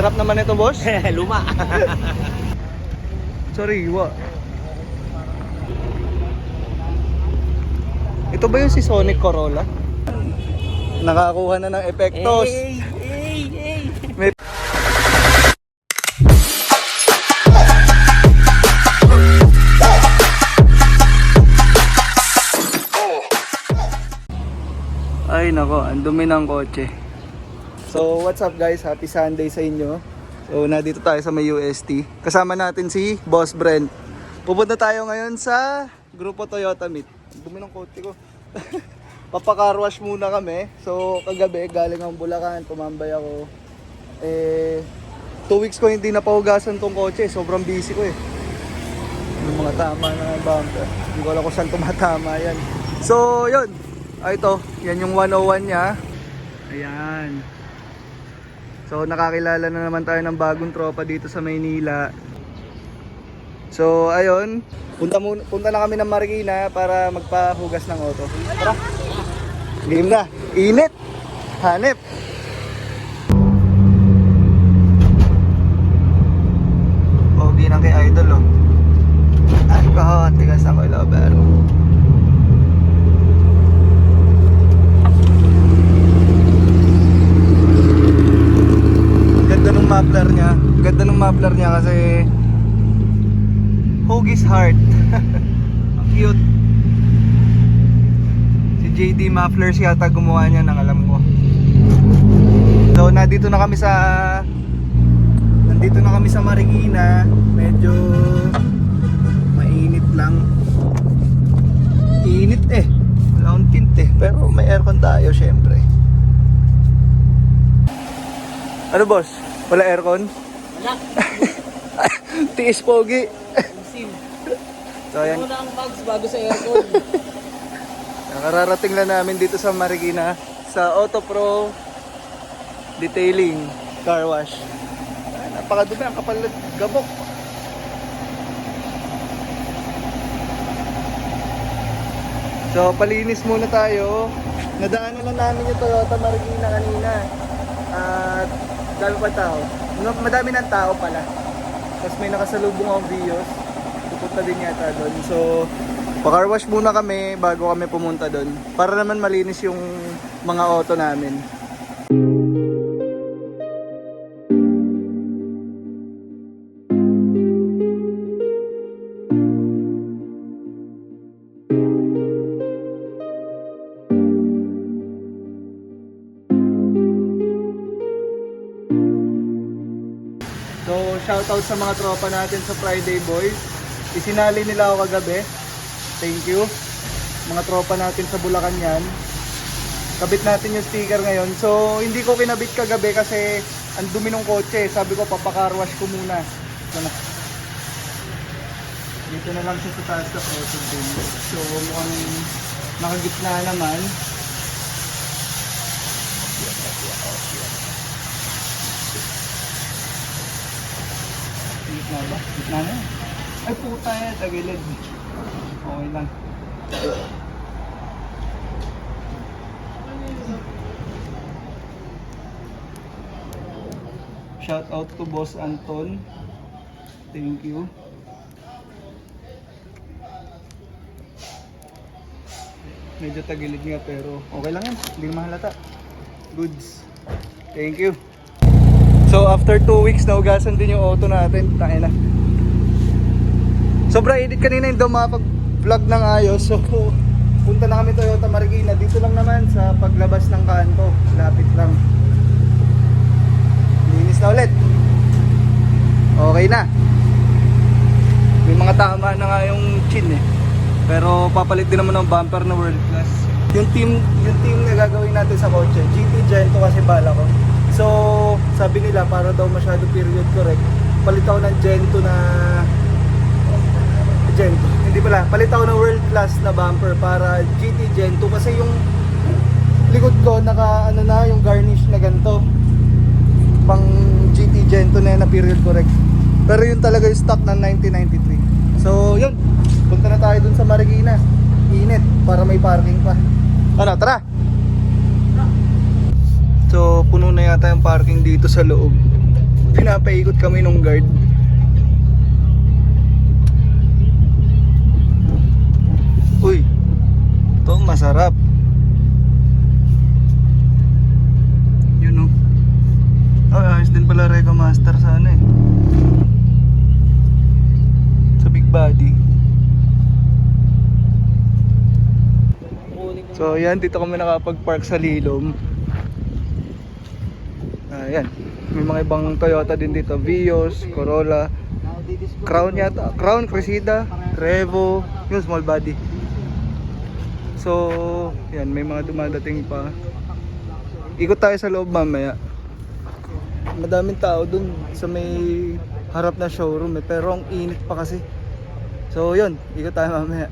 Sarap naman ito, boss. Luma. Sariwa. Ito ba yung si Sonic Corolla? Nakakuha na ng epektos. May... Ay nako, ang dumi ng kotse. So what's up guys, happy Sunday sa inyo. So nandito tayo sa may UST. Kasama natin si Boss Brent. Pupunta tayo ngayon sa Grupo Toyota Meet. Ang dumi ng kotse ko. Papacar wash muna kami. So kagabi galing ang Bulacan, tumambay ako. 2 weeks ko hindi napahugasan tong kotse. Sobrang busy ko eh. Yung mga tama na bumper. Hindi ko alam kung saan tumatama yan. So yun. Ito, yan yung 101 niya. Ayan. So nakakilala na naman tayo ng bagong tropa dito sa Maynila. So ayun, punta na kami ng Marikina para magpahugas ng auto. Tara. Game na. Init. Hanep. Pogi na kay Idol oh. Ay ko, tigas ako lover. Ganda ng muffler niya kasi Huggies Heart. Ang cute. Si JD Mufflers yata gumawa niya ng alam ko. So nandito na kami sa Marikina. Medyo mainit lang. Init eh. Wala akong tint eh. Pero may aircon tayo syempre. Ano boss? Wala aircon? Wala. Tiis pogi. So ayan. Muna ang bags bago sa aircon. Nakararating lang namin dito sa Marikina sa Auto Pro Detailing Car Wash. Ay, napakadumi ang kapal ng gabok. So palinis muna tayo. Nadaanan lang namin yung Toyota Marikina kanina. At dami pa tao. Madami ng tao pala. Tapos may nakasalubong akong Vios. Pupunta din yata doon. So, pa-car wash muna kami bago kami pumunta doon. Para naman malinis yung mga auto namin. So, shoutout sa mga tropa natin sa Friday Boys. Isinali nila ako kagabi. Thank you. Mga tropa natin sa Bulacan yan. Kabit natin yung sticker ngayon. So, hindi ko kinabit kagabi kasi ang dumi ng kotse. Sabi ko, papacar wash ko muna. Dito na lang siya sa taas sa auto din. So, mukhang nakagitna naman. Gitna ba? Gitna na yan. Ay puta yan, tagilid. Okay lang. Shout out to Boss Anton. Thank you. Medyo tagilid nga pero okay lang yan. Hindi mahalata. Goods. Thank you. So after 2 weeks na ugasan din yung auto natin. Tayo na. Sobra edit kanina yung dumapag-vlog ng ayos. So punta na kami Toyota Marikina. Dito lang naman sa paglabas ng kanto. Lapit lang. Linis na ulit. Okay na. May mga tama na nga yung chin eh. Pero papalit din naman ng bumper na world class. Yung team na gagawin natin sa kotse, GT Gento kasi bala ko. So sabi nila para daw masyado period correct, palit ako ng Gento na hindi pala, palit ako ng world class na bumper para GT Gento kasi yung likod ko naka ano na yung garnish na ganito pang GT Gento na period correct, pero yun talaga yung stock ng 1993. So yun, punta na tayo dun sa Marikina. Init para may parking pa. Ano, tara. So puno na yata yung parking dito sa loob. Pinapaikot kami nung guard. Uy, ito masarap. Yun o. Ayos din pala Reka Master sa ano eh. Sa Big Body. So yan, dito kami nakapag-park sa Lilom. Ayan, may mga ibang Toyota din dito. Vios, Corolla, Crown yata, Crown, Cressida, Trevo, yung small body. So, yan, may mga dumadating pa. Ikot tayo sa loob mamaya. Madaming tao dun sa may harap na showroom eh, pero ang init pa kasi. So, yun, ikot tayo mamaya.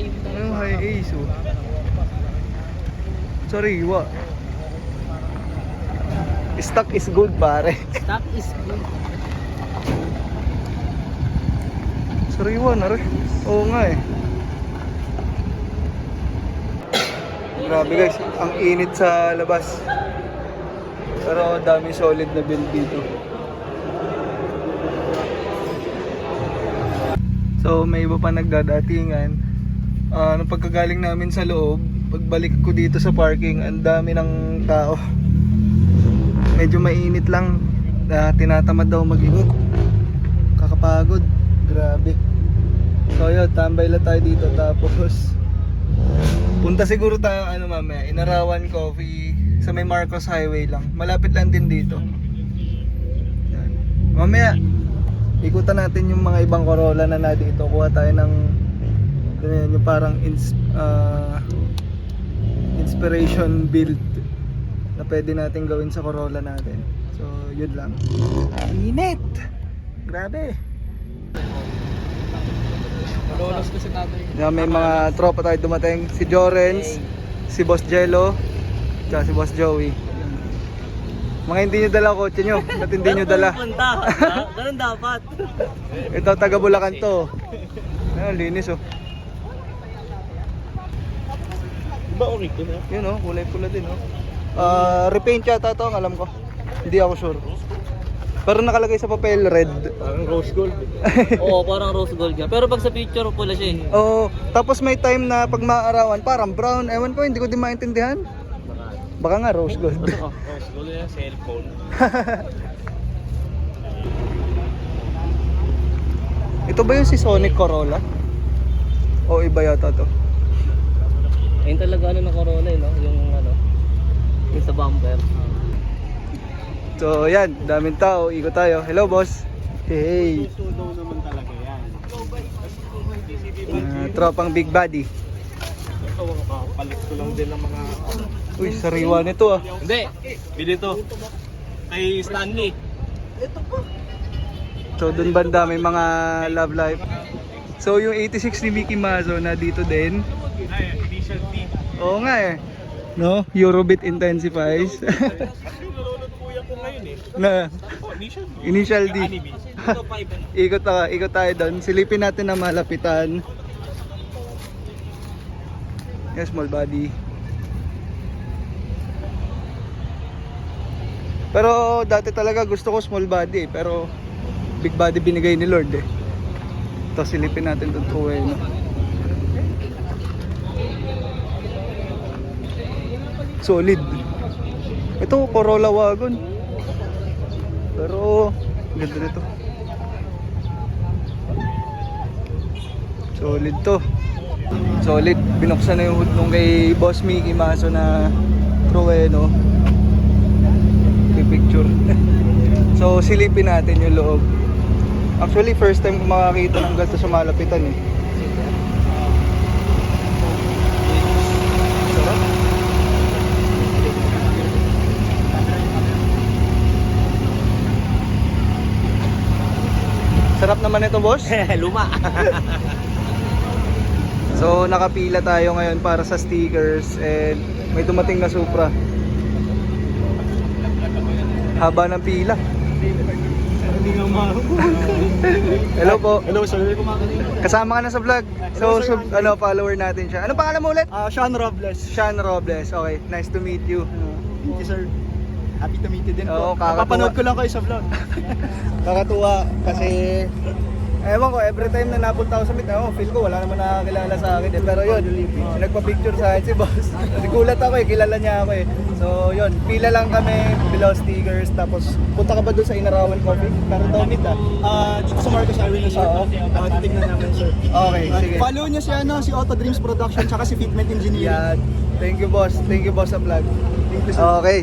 Ano, high ace oh. Sariwa. Stock is good pare. Stock is good. Sariwa na rin. Oo nga eh. Grabe guys, ang init sa labas. Pero dami solid na build dito. So may iba pa nagdadatingan. Nung pagkagaling namin sa loob, pagbalik ko dito sa parking, ang dami ng tao. Medyo mainit lang. Tinatamad daw mag-ikot. Kakapagod. Grabe. So yun, tambay lang tayo dito tapos punta siguro tayo mamaya, Inarawan Coffee sa may Marcos Highway lang. Malapit lang din dito. Yan. Mamaya ikutan natin yung mga ibang Corolla na dito. Kuha tayo ng yung parang inspiration build na pwede natin gawin sa Corolla natin. So yun lang. Init! Grabe! Lolos ko si tatay. Yan, may mga tropa tayo dumating. Si Jorens, si Boss Jello, tsaka si Boss Joey. Mga hindi nyo dala kotse nyo. Ba't hindi nyo dala? Ganun dapat. Ito, taga Bulacan to. Ayun, linis oh. Diba orig ko na? Yun oh, kulay pula din oh. Repaint yata to, ang alam ko. Hindi ako sure. Pero nakalagay sa papel red. Parang rose gold. Oo, parang rose gold nga. Pero pag sa picture pula siya eh. Oo, tapos may time na pag maarawan, parang brown. Ewan ko, hindi ko din maintindihan. Baka nga rose gold. Rose gold yung cellphone. Ito ba yung si Sonic Corolla? O iba yata to? Ayun talaga ng Corolla eh, no? Yung sa bumper. So yan, daming tao, ikot tayo. Hello boss. Hey. Daw naman talaga yan. Tropang Big Body. Ito, palit ko lang din ng mga... Uy, sariwa nito ah. Hindi, bili to. Kay Stanley. Ito po. So dun banda may mga Love Life. So yung 86 ni Mickey Mazo na dito din. Ay, initial D. Oo nga eh. No, Eurobit intensifies. Na Initial D. Ikot tayo doon. Silipin natin na malapitan. Yes, small body. Pero dati talaga gusto ko small body pero big body binigay ni Lord eh. Ito silipin natin doon po eh. No? Solid. Ito Corolla wagon. Pero ganda nito. Solid to. Solid. Binuksan na yung hood nung kay Boss Mickey Mazo na Trueno. Picture. So silipin natin yung loob. Actually first time ko makakita ng ganito sa malapitan eh. Sarap. Sarap naman ito boss. Luma. So nakapila tayo ngayon para sa stickers and may dumating na Supra. Haba ng pila. Hindi nga Hello po. Hello sir. Kasama ka na sa vlog. So, follower natin siya. Ano pangalan mo ulit? Sean Robles. Sean Robles. Okay, nice to meet you. Thank you sir. Happy to meet you din Oo, po. kakatuwa. Papanood ko lang kayo sa vlog. Nakatuwa kasi ewan ko, every time na napunta ako sa meet, feel ko wala naman nakakilala sa akin eh. Pero yun, nagpa-picture sa akin si boss. Nagulat ako eh, kilala niya ako eh. So yun, pila lang kami, below stickers, tapos punta ka ba doon sa Inarawan Coffee? Meron daw meet Dito sa Marcos Avenue, sir. Oo. Titignan namin, sir. Okay, sige. Follow niyo si Auto Dreams Production, tsaka si Fitment Engineering. Yan. Thank you boss. Thank you boss sa vlog. Thank you, sir. Okay.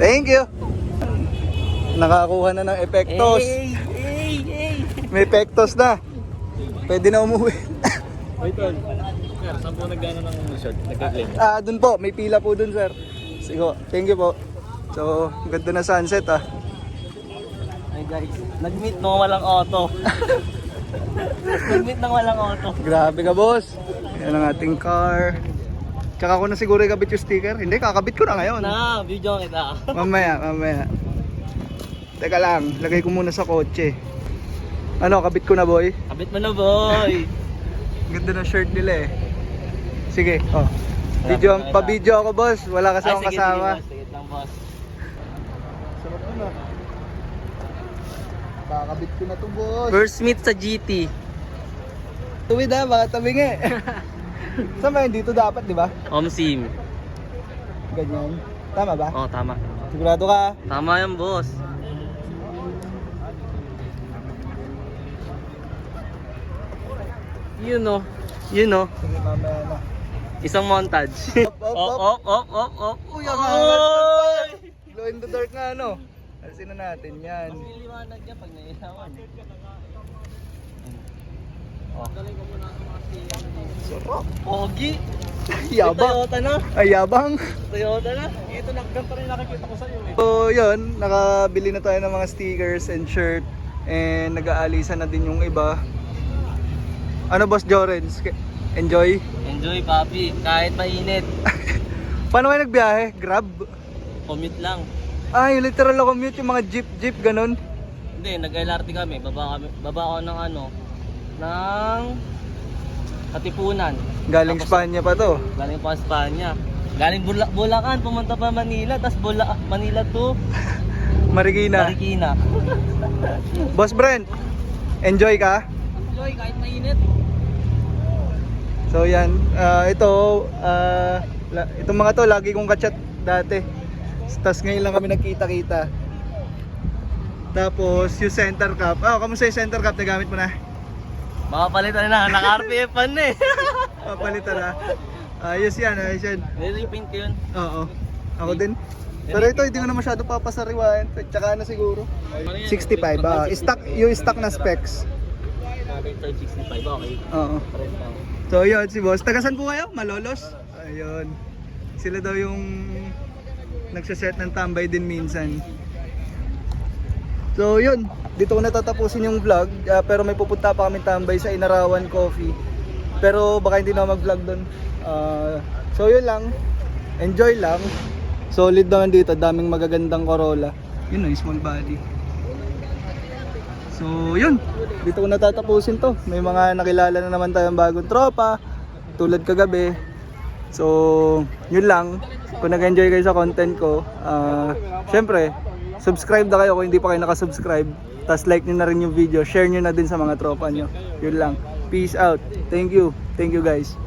Thank you. Nakakuha na ng epektos. Hey! May epektos na. Pwede na umuwi. Wait, tol. Sir, saan po naggano ng short? Nagka-claim? Dun po. May pila po dun, sir. Sige, thank you po. So, ganda na sunset Ay guys, nag-meet nung walang auto. Nag-meet nang walang auto. Grabe ka, boss. Yan ang ating car. Tsaka ko na siguro ikabit yung sticker. Hindi, kakabit ko na ngayon. Na, video kita. Mamaya. Teka lang, lagay ko muna sa kotse. Ano, kabit ko na, boy? Kabit mo na, boy. Ganda na shirt nila eh. Sige, pa-video ako, boss. Wala kasi akong kasama. Sige lang, boss. Sarap na. Kakabit ko na to, boss. First meet sa GT. Tuwid baka tabingi. Saan ba yun? Dito dapat, di ba? Omsim. Ganyan. Tama ba? Oo, tama. Sigurado ka? Tama yan, boss. Yun o. Sige, mamaya na. Isang montage. Op. Uy, ang glow in the dark nga, ano? Alisin na natin yan. Mas niliwanag niya pag nailawan. Sarap. Pogi. Yabang. Toyota na. Ay, yabang. Toyota na. Ito lang, ganito rin nakikita ko sa iyo eh. So, yun. Nakabili na tayo ng mga stickers and shirt. And nag-aalisan na din yung iba. Ano, Boss Jorens? Enjoy? Enjoy, papi. Kahit mainit. Paano kayo nagbiyahe? Grab? Commute lang. Ay, literal na commute, yung mga jeep, ganun. Hindi, nag-LRT kami. Baba ako ng ng Katipunan. Galing Tapos, Spanya pa to. Galing pa Espanya. Galing Bulacan, pumunta pa Manila, tapos Manila to Marikina. Boss Brent, enjoy ka? Enjoy kahit mainit. So yan, itong mga to lagi kong kachat dati. Tapos ngayon lang kami nagkita-kita. Tapos yung center cap. Kamusta yung center cap na gamit mo na? Makapalitan na, naka-RPF pa na eh. Papalitan na. Ayos yan. Nilipin ko yun. Oo. Ako din. Pero ito hindi ko na masyado papasariwain. Tsaka na siguro. 65 yung stock na specs. 65, okay. Oo. So yun si boss. Tagasan po kayo? Malolos? Ayun. Sila daw yung nagsaset ng tambay din minsan. So yun, dito ko natatapusin yung vlog, pero may pupunta pa kami tambay sa Inarawan Coffee. Pero baka hindi na mag-vlog doon. So yun lang, enjoy lang. Solid naman dito, daming magagandang Corolla. Yun o, small body. So yun, dito ko natatapusin to. May mga nakilala na naman tayong bagong tropa, tulad kagabi. So yun lang, kung nag-enjoy kayo sa content ko, syempre, subscribe na kayo kung hindi pa kayo nakasubscribe. Tapos like nyo na rin yung video, share nyo na din sa mga tropa nyo. Yun lang. Peace out. Thank you guys.